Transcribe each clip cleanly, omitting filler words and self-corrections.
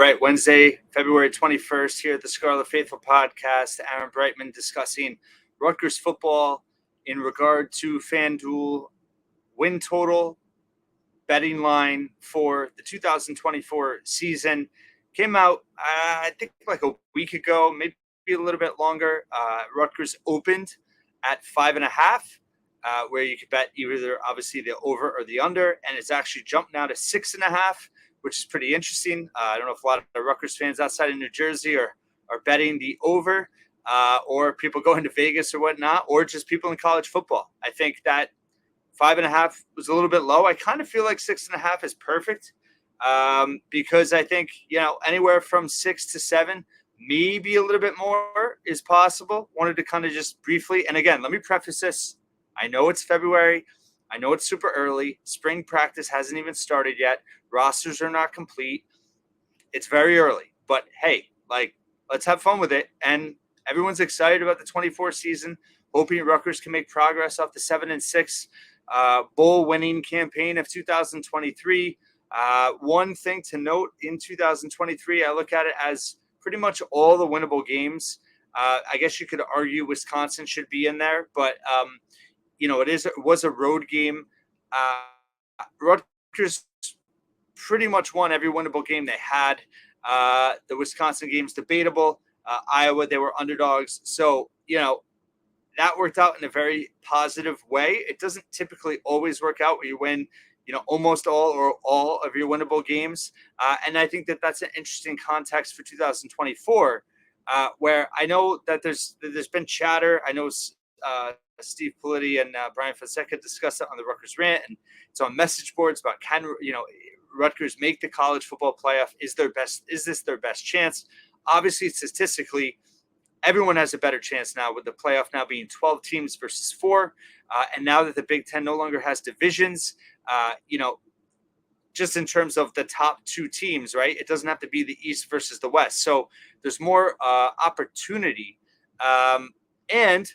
right, Wednesday, February 21st, here at the Scarlet Faithful podcast. Aaron Brightman discussing Rutgers football in regard to FanDuel win total betting line for the 2024 season. Came out, I think, like a week ago, maybe a little bit longer. Rutgers opened at 5.5, where you could bet either obviously the over or the under, and it's actually jumped now to 6.5, which is pretty interesting. I don't know if a lot of Rutgers fans outside of New Jersey are betting the over, or people going to Vegas or whatnot, or just people in college football. I think that 5.5 was a little bit low. I kind of feel like 6.5 is perfect, because I think, anywhere from 6 to 7, maybe a little bit more is possible. Wanted to kind of just briefly, and again, let me preface this. I know it's February. I know it's super early. Spring practice hasn't even started yet. Rosters are not complete. It's very early, but hey, let's have fun with it. And everyone's excited about the 24 season, hoping Rutgers can make progress off the 7-6 bowl winning campaign of 2023. One thing to note in 2023, I look at it as pretty much all the winnable games. I guess you could argue Wisconsin should be in there, but it was a road game. Rutgers pretty much won every winnable game they had. The Wisconsin game's debatable. Iowa, they were underdogs. So, that worked out in a very positive way. It doesn't typically always work out where you win, almost all or all of your winnable games. And I think that that's an interesting context for 2024, where I know that there's been chatter. I know Steve Politi and Brian Fonseca discussed it on the Rutgers Rant, and it's on message boards about Rutgers make the college football playoff? Is this their best chance? Obviously, statistically, everyone has a better chance now, with the playoff now being 12 teams versus 4. And now that the Big Ten no longer has divisions, just in terms of the top 2 teams, right? It doesn't have to be the East versus the West. So there's more opportunity. And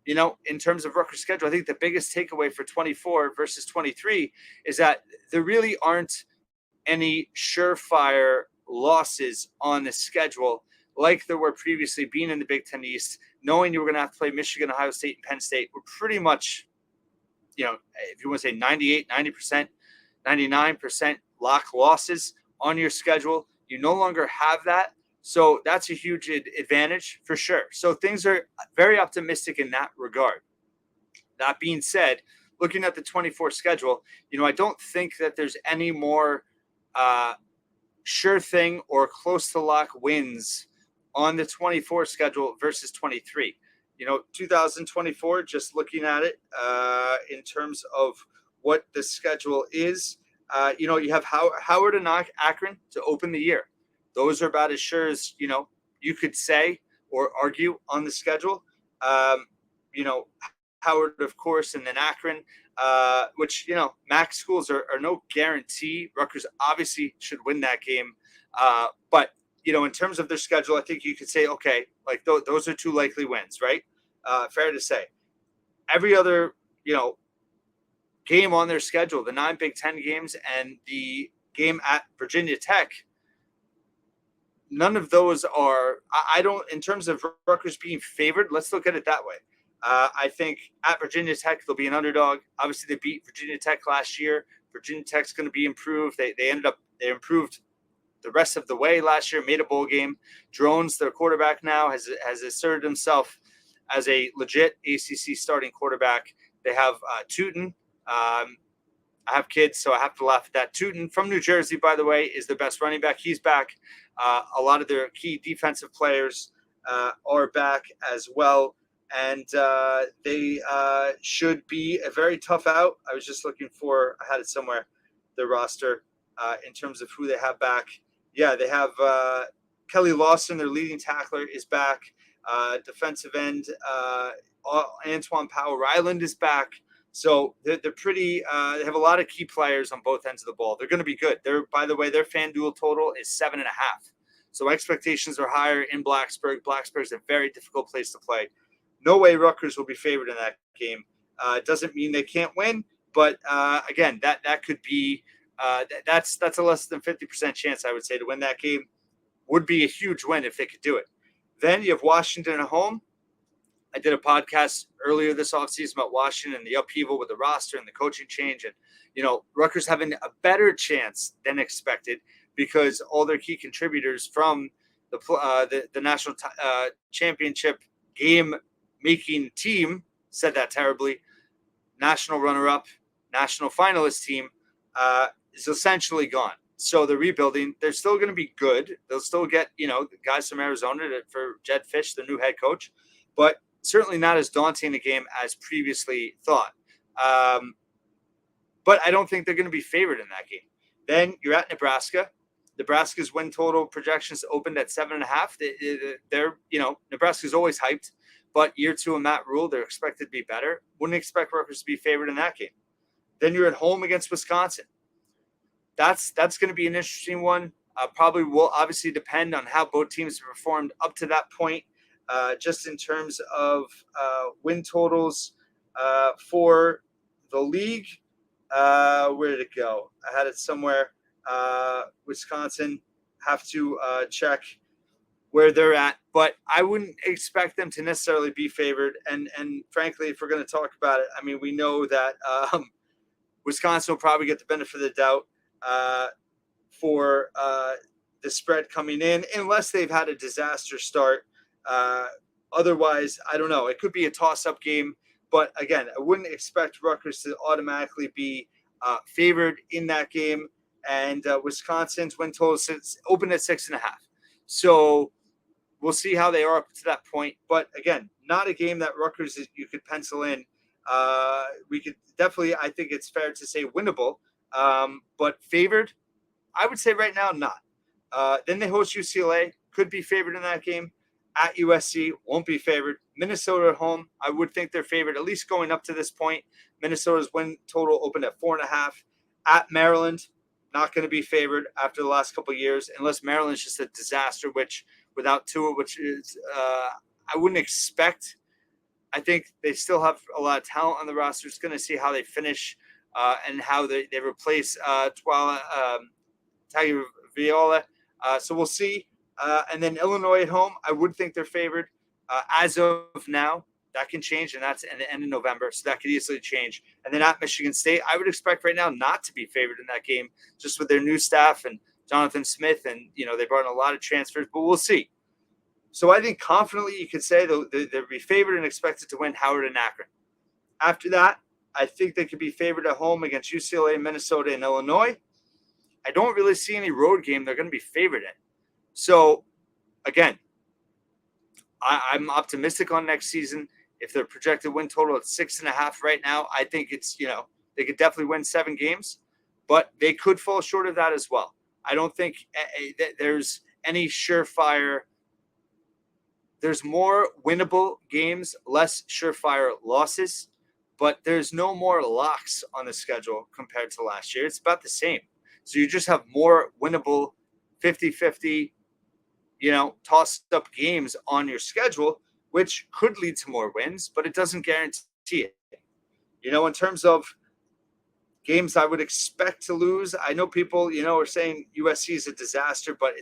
in terms of Rutgers' schedule, I think the biggest takeaway for 24 versus 23 is that there really aren't any surefire losses on the schedule like there were previously, being in the Big Ten East, knowing you were going to have to play Michigan, Ohio State, and Penn State. Were pretty much, if you want to say 98, 90%, 99% lock losses on your schedule. You no longer have that. So that's a huge advantage for sure. So things are very optimistic in that regard. That being said, looking at the 24 schedule, I don't think that there's any more sure thing or close to lock wins on the 24 schedule versus 23. 2024, just looking at it in terms of what the schedule is, you have Howard and Akron to open the year. Those are about as sure as, you could say or argue on the schedule. Howard, of course, and then Akron, which, MAC schools are no guarantee. Rutgers obviously should win that game. But, in terms of their schedule, I think you could say, okay, those are 2 likely wins, right? Fair to say. Every other, game on their schedule, the 9 Big Ten games and the game at Virginia Tech, none of those are, I don't, in terms of Rutgers being favored, let's look at it that way. I think at Virginia Tech, they'll be an underdog. Obviously, they beat Virginia Tech last year. Virginia Tech's going to be improved. They improved the rest of the way last year, made a bowl game. Drones, their quarterback now, has asserted himself as a legit ACC starting quarterback. They have Tootin. I have kids, so I have to laugh at that. Tootin from New Jersey, by the way, is the best running back. He's back. A lot of their key defensive players are back as well. And they should be a very tough out. I was just looking for, I had it somewhere, the roster in terms of who they have back. Yeah, they have Kelly Lawson, their leading tackler, is back. Defensive end, Antoine Powell-Ryland is back. So they're pretty they have a lot of key players on both ends of the ball. They're going to be good. By the way, their FanDuel total is 7.5. So expectations are higher in Blacksburg. Blacksburg is a very difficult place to play. No way Rutgers will be favored in that game. It doesn't mean they can't win, but again, that could be That's a less than 50% chance, I would say, to win that game. Would be a huge win if they could do it. Then you have Washington at home. I did a podcast earlier this offseason about Washington and the upheaval with the roster and the coaching change. And, Rutgers having a better chance than expected because all their key contributors from the national championship game making team, said that terribly, national runner-up, national finalist team, is essentially gone. So they're rebuilding. They're still going to be good. They'll still get, guys from Arizona for Jed Fish, the new head coach, but certainly not as daunting a game as previously thought. But I don't think they're going to be favored in that game. Then you're at Nebraska. Nebraska's win total projections opened at 7.5. They're Nebraska's always hyped, but year 2 of Matt Rule, they're expected to be better. Wouldn't expect Rutgers to be favored in that game. Then you're at home against Wisconsin. That's going to be an interesting one. Probably will obviously depend on how both teams have performed up to that point, just in terms of win totals for the league. Where did it go? I had it somewhere. Wisconsin, have to check where they're at, but I wouldn't expect them to necessarily be favored. And frankly, if we're going to talk about it, I mean, we know that Wisconsin will probably get the benefit of the doubt for the spread coming in, unless they've had a disaster start. Otherwise, I don't know. It could be a toss-up game. But again, I wouldn't expect Rutgers to automatically be favored in that game. And Wisconsin's win total opened at 6.5. So we'll see how they are up to that point. But again, not a game that Rutgers you could pencil in. We could definitely, I think it's fair to say, winnable. But favored, I would say right now, not. Then they host UCLA, could be favored in that game. At USC, won't be favored. Minnesota at home, I would think they're favored, at least going up to this point. Minnesota's win total opened at 4.5. At Maryland, not going to be favored after the last couple of years, unless Maryland's just a disaster, which without Tua, which is I wouldn't expect. I think they still have a lot of talent on the roster. It's going to see how they finish and how they replace Tagovailoa. So we'll see. And then Illinois at home, I would think they're favored. As of now, that can change, and that's at the end of November, so that could easily change. And then at Michigan State, I would expect right now not to be favored in that game, just with their new staff and Jonathan Smith, and they brought in a lot of transfers, but we'll see. So I think confidently you could say they'll be favored and expected to win Howard and Akron. After that, I think they could be favored at home against UCLA, Minnesota, and Illinois. I don't really see any road game they're going to be favored in. So, again, I'm optimistic on next season. If their projected win total at 6.5 right now, I think it's, they could definitely win 7 games, but they could fall short of that as well. I don't think there's any surefire. There's more winnable games, less surefire losses, but there's no more locks on the schedule compared to last year. It's about the same. So you just have more winnable 50-50, tossed up games on your schedule, which could lead to more wins, but it doesn't guarantee it. In terms of games I would expect to lose, I know people, are saying USC is a disaster, but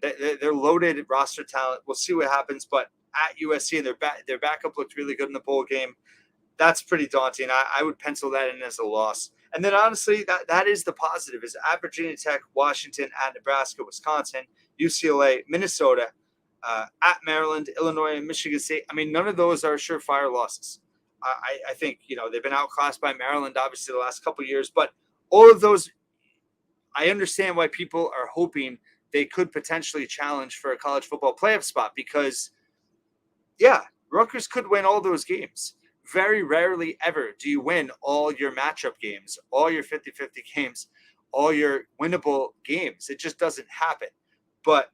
they're loaded roster talent. We'll see what happens, but at USC, and their backup looked really good in the bowl game. That's pretty daunting. I would pencil that in as a loss. And then honestly, that is the positive, is at Virginia Tech, Washington, at Nebraska, Wisconsin, UCLA, Minnesota, at Maryland, Illinois, and Michigan State. I mean, none of those are surefire losses. I think, they've been outclassed by Maryland, obviously, the last couple of years. But all of those, I understand why people are hoping they could potentially challenge for a college football playoff spot because, Rutgers could win all those games. Very rarely ever do you win all your matchup games, all your 50-50 games, all your winnable games. It just doesn't happen, but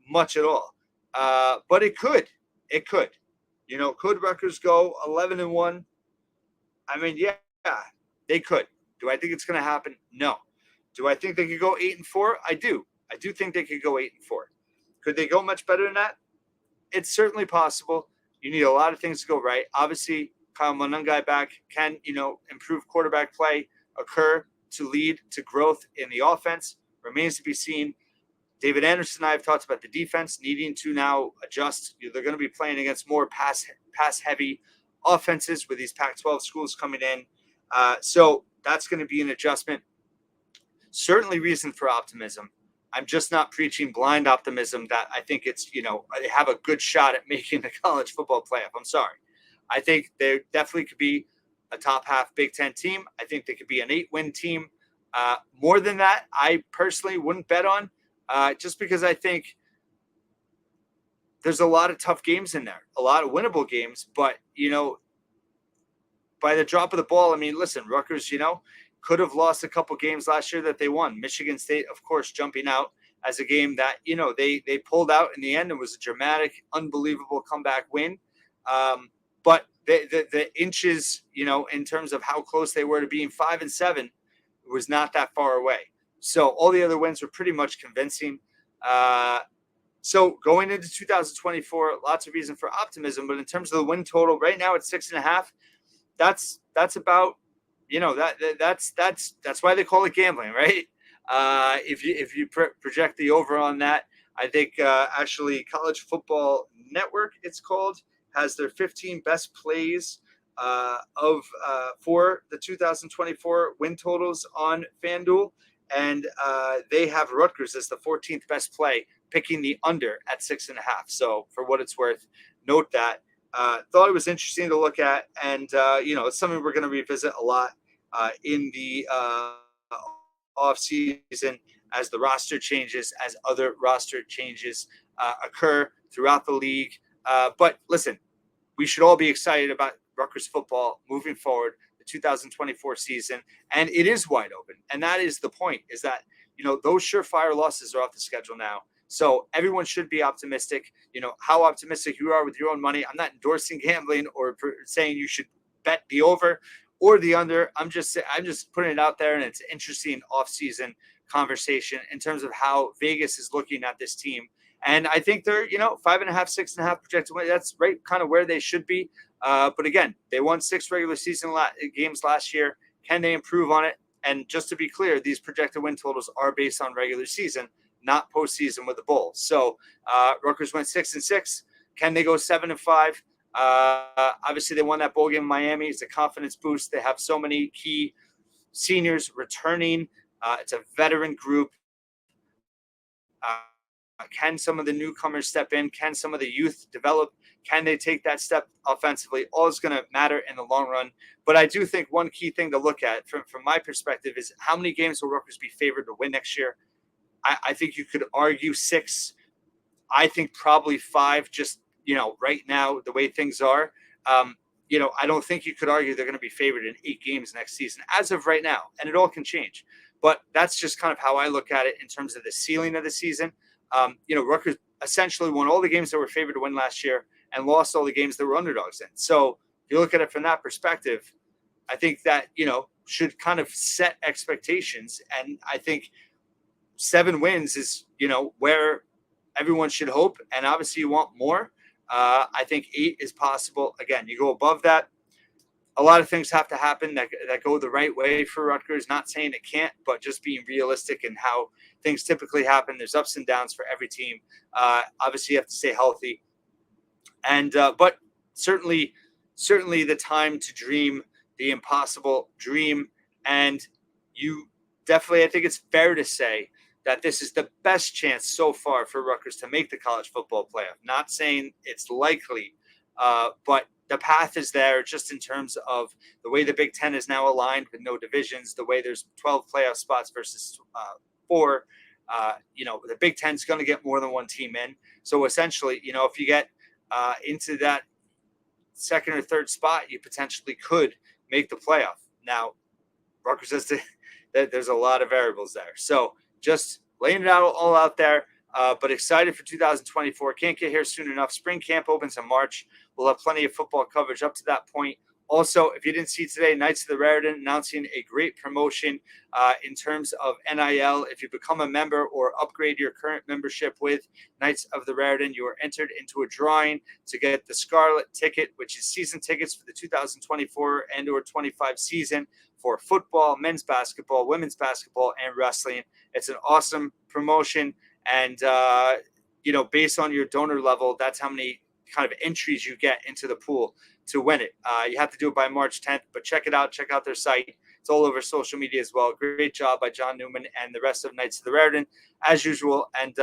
much at all. But it could. It could. Could Rutgers go 11-1? I mean, yeah, they could. Do I think it's going to happen? No. Do I think they could go 8-4? I do. I do think they could go 8-4. Could they go much better than that? It's certainly possible. You need a lot of things to go right. Obviously, Kyle Monungai back can, improve quarterback play occur. to lead to growth in the offense remains to be seen. David Anderson and I have talked about the defense needing to now adjust. They're going to be playing against more pass-heavy offenses with these Pac-12 schools coming in. So that's going to be an adjustment. Certainly reason for optimism. I'm just not preaching blind optimism that I think it's, they have a good shot at making the college football playoff. I'm sorry. I think they definitely could be a top half Big Ten team. I think they could be an 8-win team. More than that, I personally wouldn't bet on, just because I think there's a lot of tough games in there, a lot of winnable games. But, by the drop of the ball, I mean, listen, Rutgers, could have lost a couple games last year that they won. Michigan State, of course, jumping out as a game that, they pulled out in the end. It was a dramatic, unbelievable comeback win. But the inches, in terms of how close they were to being 5-7, was not that far away. So all the other wins were pretty much convincing. So going into 2024, lots of reason for optimism. But in terms of the win total, right now it's 6.5. That's about, that's why they call it gambling, right? If you project the over on that, I think actually College Football Network, it's called, has their 15 best plays for the 2024 win totals on FanDuel, and they have Rutgers as the 14th best play, picking the under at 6.5. So for what it's worth, note that. Thought it was interesting to look at, and it's something we're going to revisit a lot in the off season as the roster changes, as other roster changes occur throughout the league. But listen, we should all be excited about Rutgers football moving forward, the 2024 season, and it is wide open. And that is the point: is that those surefire losses are off the schedule now. So everyone should be optimistic. How optimistic you are with your own money. I'm not endorsing gambling or saying you should bet the over or the under. I'm just putting it out there, and it's an interesting off-season conversation in terms of how Vegas is looking at this team. And I think they're 5.5, 6.5 projected win. That's right, kind of where they should be. But again, they won 6 regular season games last year. Can they improve on it? And just to be clear, these projected win totals are based on regular season, not postseason with the bowl. So Rutgers went 6-6. Can they go 7-5? Obviously, they won that bowl game in Miami. It's a confidence boost. They have so many key seniors returning. It's a veteran group. Can some of the newcomers step in? Can some of the youth develop? Can they take that step offensively? All is going to matter in the long run. But I do think one key thing to look at from my perspective is how many games will Rutgers be favored to win next year? I think you could argue 6. I think probably 5, just, right now, the way things are. I don't think you could argue they're going to be favored in 8 games next season as of right now. And it all can change. But that's just kind of how I look at it in terms of the ceiling of the season. Rutgers essentially won all the games that were favored to win last year and lost all the games that were underdogs in. So if you look at it from that perspective, I think that, should kind of set expectations. And I think 7 wins is, where everyone should hope. And obviously you want more. I think 8 is possible. Again, you go above that, a lot of things have to happen that go the right way for Rutgers. Not saying it can't, but just being realistic in how things typically happen. There's ups and downs for every team. Obviously, you have to stay healthy. And but certainly the time to dream the impossible dream. And you definitely, I think it's fair to say that this is the best chance so far for Rutgers to make the college football playoff. Not saying it's likely, but the path is there just in terms of the way the Big Ten is now aligned with no divisions, the way there's 12 playoff spots versus 4. The Big Ten is going to get more than one team in. So essentially, if you get into that second or third spot, you potentially could make the playoff. Now, Rutgers has to, there's a lot of variables there. So just laying it all out there. But excited for 2024. Can't get here soon enough. Spring camp opens in March. We'll have plenty of football coverage up to that point. Also, if you didn't see today, Knights of the Raritan announcing a great promotion in terms of NIL. If you become a member or upgrade your current membership with Knights of the Raritan, you are entered into a drawing to get the Scarlet ticket, which is season tickets for the 2024 and/or 25 season for football, men's basketball, women's basketball, and wrestling. It's an awesome promotion. And, based on your donor level, that's how many kind of entries you get into the pool to win it. You have to do it by March 10th, but check it out. Check out their site. It's all over social media as well. Great job by John Newman and the rest of Knights of the Raritan, as usual. And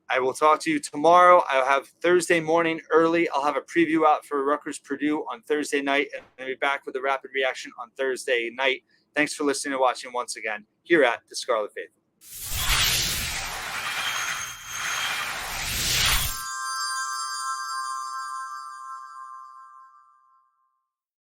I will talk to you tomorrow. I'll have Thursday morning early. I'll have a preview out for Rutgers Purdue on Thursday night, and I'll be back with a rapid reaction on Thursday night. Thanks for listening and watching once again here at the Scarlet Faithful.